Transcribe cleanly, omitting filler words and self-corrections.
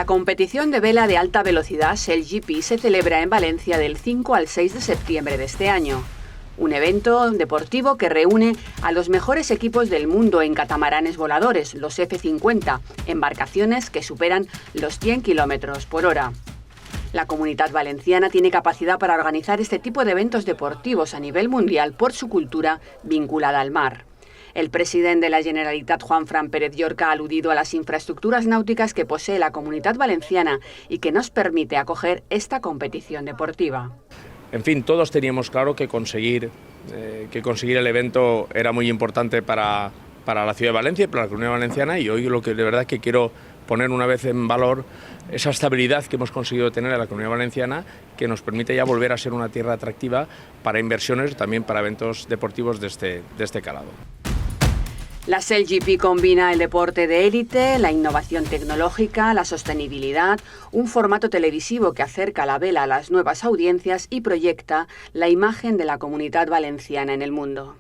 La competición de vela de alta velocidad SailGP se celebra en Valencia del 5 al 6 de septiembre de este año. Un evento deportivo que reúne a los mejores equipos del mundo en catamaranes voladores, los F-50, embarcaciones que superan los 100 km por hora. La Comunitat Valenciana tiene capacidad para organizar este tipo de eventos deportivos a nivel mundial por su cultura vinculada al mar. El presidente de la Generalitat, Juanfran Pérez Llorca, ha aludido a las infraestructuras náuticas que posee la Comunitat Valenciana y que nos permite acoger esta competición deportiva. En fin, todos teníamos claro que conseguir el evento era muy importante para la ciudad de Valencia y para la Comunidad Valenciana, y hoy lo que de verdad que quiero poner una vez en valor esa estabilidad que hemos conseguido tener en la Comunidad Valenciana, que nos permite ya volver a ser una tierra atractiva para inversiones y también para eventos deportivos de este calado. La SailGP combina el deporte de élite, la innovación tecnológica, la sostenibilidad, un formato televisivo que acerca la vela a las nuevas audiencias y proyecta la imagen de la Comunitat Valenciana en el mundo.